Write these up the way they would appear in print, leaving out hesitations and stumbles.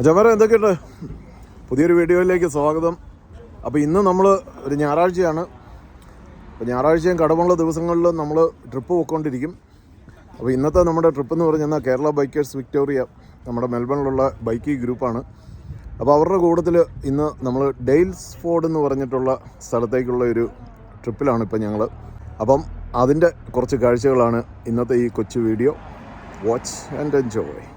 ചവര എന്തൊക്കെയുണ്ട്? പുതിയൊരു വീഡിയോയിലേക്ക് സ്വാഗതം. അപ്പോൾ ഇന്ന് നമ്മൾ ഒരു ഞായറാഴ്ചയാണ്. അപ്പോൾ ഞായറാഴ്ചയും കടമുള്ള ദിവസങ്ങളിലും നമ്മൾ ട്രിപ്പ് പോയിക്കൊണ്ടിരിക്കും. അപ്പോൾ ഇന്നത്തെ നമ്മുടെ ട്രിപ്പ് എന്ന് പറഞ്ഞാൽ കേരള ബൈക്കേഴ്സ് വിക്ടോറിയ, നമ്മുടെ മെൽബണിലുള്ള ബൈക്കിംഗ് ഗ്രൂപ്പാണ്. അപ്പോൾ അവരുടെ കൂട്ടത്തിൽ ഇന്ന് നമ്മൾ ഡെയിൽസ്ഫോർഡ് എന്ന് പറഞ്ഞിട്ടുള്ള സ്ഥലത്തേക്കുള്ള ഒരു ട്രിപ്പിലാണ് ഇപ്പോൾ ഞങ്ങൾ. അപ്പം അതിൻ്റെ കുറച്ച് കാഴ്ചകളാണ് ഇന്നത്തെ ഈ കൊച്ചു video. Watch and enjoy.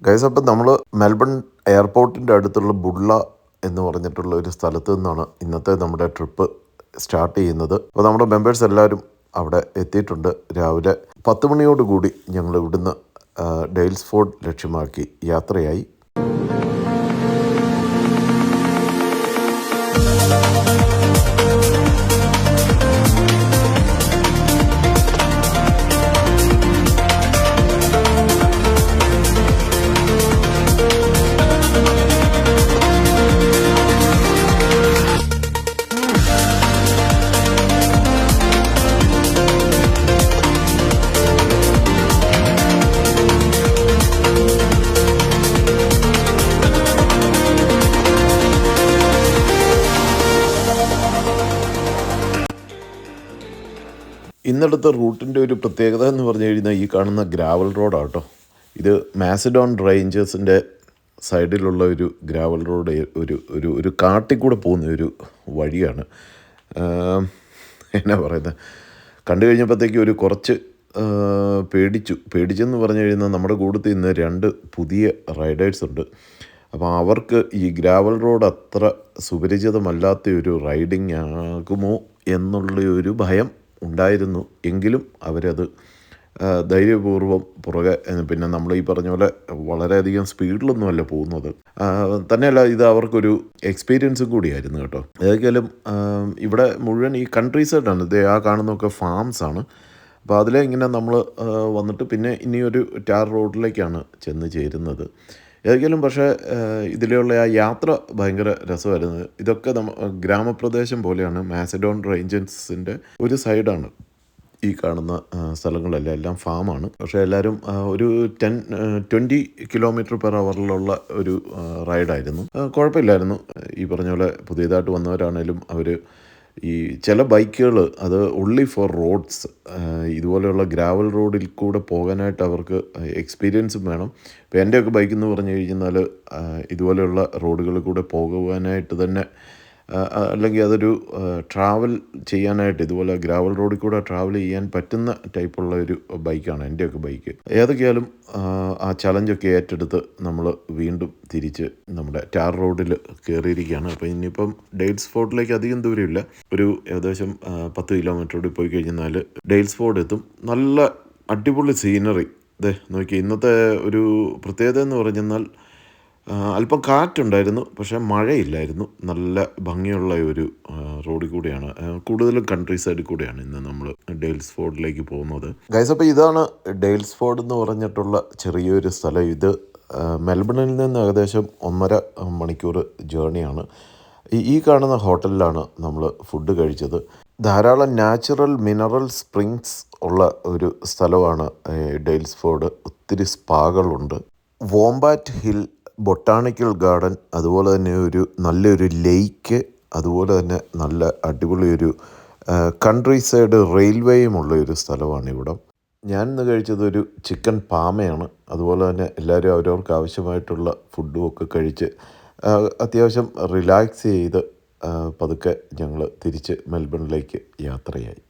Guys, അപ്പം നമ്മൾ മെൽബൺ എയർപോർട്ടിൻ്റെ അടുത്തുള്ള ബുള്ള എന്ന് പറഞ്ഞിട്ടുള്ള ഒരു സ്ഥലത്ത് നിന്നാണ് ഇന്നത്തെ നമ്മുടെ ട്രിപ്പ് സ്റ്റാർട്ട് ചെയ്യുന്നത്. അപ്പോൾ നമ്മുടെ മെമ്പേഴ്സ് എല്ലാവരും അവിടെ എത്തിയിട്ടുണ്ട്. രാവിലെ 10 മണിയോടുകൂടി ഞങ്ങൾ ഇവിടുന്ന് ഡെയിൽസ്ഫോർഡ് ലക്ഷ്യമാക്കി യാത്രയായി. ഇന്നടുത്ത റൂട്ടിൻ്റെ ഒരു പ്രത്യേകത എന്ന് പറഞ്ഞു കഴിഞ്ഞാൽ ഈ കാണുന്ന ഗ്രാവൽ റോഡാണ് കേട്ടോ. ഇത് മാസിഡോൺ റേഞ്ചസിൻ്റെ സൈഡിലുള്ള ഒരു ഗ്രാവൽ റോഡ്, ഒരു കാട്ടിൽ പോകുന്ന ഒരു വഴിയാണ്. എന്നാ പറയുന്നത്, കണ്ടു കഴിഞ്ഞപ്പോഴത്തേക്ക് ഒരു കുറച്ച് പേടിച്ചെന്ന് പറഞ്ഞു കഴിഞ്ഞാൽ നമ്മുടെ കൂട്ടത്തിൽ ഇന്ന് 2 പുതിയ റൈഡേഴ്സ് ഉണ്ട്. അപ്പോൾ അവർക്ക് ഈ ഗ്രാവൽ റോഡ് അത്ര സുപരിചിതമല്ലാത്ത ഒരു റൈഡിങ് ആകുമോ എന്നുള്ള ഒരു ഭയം ഉണ്ടായിരുന്നു. എങ്കിലും അവരത് ധൈര്യപൂർവ്വം പുറകെ, പിന്നെ നമ്മൾ ഈ പറഞ്ഞ പോലെ വളരെയധികം സ്പീഡിലൊന്നുമല്ല പോകുന്നത്. തന്നെയല്ല, ഇത് അവർക്കൊരു എക്സ്പീരിയൻസും കൂടിയായിരുന്നു കേട്ടോ. ഏതൊക്കെയാലും ഇവിടെ മുഴുവൻ ഈ കൺട്രി സൈഡാണ്. ഇത് ആ കാണുന്നതൊക്കെ ഫാംസാണ്. അപ്പോൾ അതിലെ ഇങ്ങനെ നമ്മൾ വന്നിട്ട് പിന്നെ ഇനിയൊരു ടാർ റോഡിലേക്കാണ് ചെന്ന് ചേരുന്നത്. ഏതൊക്കെയാലും പക്ഷേ ഇതിലുള്ള ആ യാത്ര ഭയങ്കര രസമായിരുന്നു. ഇതൊക്കെ ഗ്രാമപ്രദേശം പോലെയാണ്. മാസിഡോൺ റേഞ്ചസിൻ്റെ ഒരു സൈഡാണ് ഈ കാണുന്ന സ്ഥലങ്ങളെല്ലാം. എല്ലാം ഫാമാണ്. പക്ഷേ എല്ലാവരും ഒരു 20 km/h ഒരു റൈഡായിരുന്നു. കുഴപ്പമില്ലായിരുന്നു. ഈ പറഞ്ഞ പോലെ പുതിയതായിട്ട് വന്നവരാണേലും അവർ ഈ ചില ബൈക്കുകൾ അത് ഓൺലി ഫോർ റോഡ്സ്, ഇതുപോലെയുള്ള ഗ്രാവൽ റോഡിൽ കൂടെ പോകാനായിട്ട് അവർക്ക് എക്സ്പീരിയൻസും വേണം. ഇപ്പോൾ എൻ്റെയൊക്കെ ബൈക്ക് എന്ന് പറഞ്ഞു കഴിഞ്ഞാൽ ഇതുപോലെയുള്ള റോഡുകളിൽ കൂടെ പോകുവാനായിട്ട് തന്നെ അല്ലെങ്കിൽ അതൊരു ട്രാവൽ ചെയ്യാനായിട്ട് ഇതുപോലെ ഗ്രാവൽ റോഡിൽ കൂടെ ട്രാവൽ ചെയ്യാൻ പറ്റുന്ന ടൈപ്പുള്ള ഒരു ബൈക്കാണ് എൻ്റെയൊക്കെ ബൈക്ക്. ഏതൊക്കെയാലും ആ ചലഞ്ചൊക്കെ ഏറ്റെടുത്ത് നമ്മൾ വീണ്ടും തിരിച്ച് നമ്മുടെ ടാർ റോഡിൽ കയറിയിരിക്കുകയാണ്. അപ്പോൾ ഇനിയിപ്പം ഡെയിൽസ്ഫോർഡിലേക്ക് അധികം ദൂരമില്ല, ഒരു ഏകദേശം 10 കിലോമീറ്റർ കൂടി പോയി കഴിഞ്ഞാൽ ഡെയിൽസ്ഫോർഡ് എത്തും. നല്ല അടിപൊളി സീനറി. നോക്കി, ഇന്നത്തെ ഒരു പ്രത്യേകത എന്ന് പറഞ്ഞാൽ അല്പം കാറ്റുണ്ടായിരുന്നു, പക്ഷേ മഴയില്ലായിരുന്നു. നല്ല ഭംഗിയുള്ള ഒരു റോഡിൽ കൂടെയാണ്, കൂടുതലും കൺട്രി സൈഡിൽ കൂടെയാണ് ഇന്ന് നമ്മൾ ഡെയിൽസ്ഫോർഡിലേക്ക് പോകുന്നത്. ഗൈസ്, അപ്പോൾ ഇതാണ് ഡെയിൽസ്ഫോർഡ് എന്ന് പറഞ്ഞിട്ടുള്ള ചെറിയൊരു സ്ഥലം. ഇത് മെൽബണിൽ നിന്ന് ഏകദേശം 1.5 മണിക്കൂർ ജേണിയാണ്. ഈ കാണുന്ന ഹോട്ടലിലാണ് നമ്മൾ ഫുഡ് കഴിച്ചത്. ധാരാളം നാച്ചുറൽ മിനറൽ സ്പ്രിങ്സ് ഉള്ള ഒരു സ്ഥലമാണ് ഡെയിൽസ്ഫോർഡ്. ഒത്തിരി സ്പാകളുണ്ട്. വോംബാറ്റ് ഹിൽ ബൊട്ടാണിക്കൽ ഗാർഡൻ, അതുപോലെ തന്നെ ഒരു നല്ലൊരു ലേക്ക്, അതുപോലെ തന്നെ നല്ല അടിപൊളി ഒരു കൺട്രി സൈഡ് റെയിൽവേയുമുള്ള ഒരു സ്ഥലമാണ് ഇവിടം. ഞാൻ ഇന്ന് കഴിച്ചതൊരു ചിക്കൻ പാമയാണ്. അതുപോലെ തന്നെ എല്ലാവരും അവരവർക്ക് ആവശ്യമായിട്ടുള്ള ഫുഡും ഒക്കെ കഴിച്ച് അത്യാവശ്യം റിലാക്സ് ചെയ്ത് പതുക്കെ ഞങ്ങൾ തിരിച്ച് മെൽബണിലേക്ക് യാത്രയായി.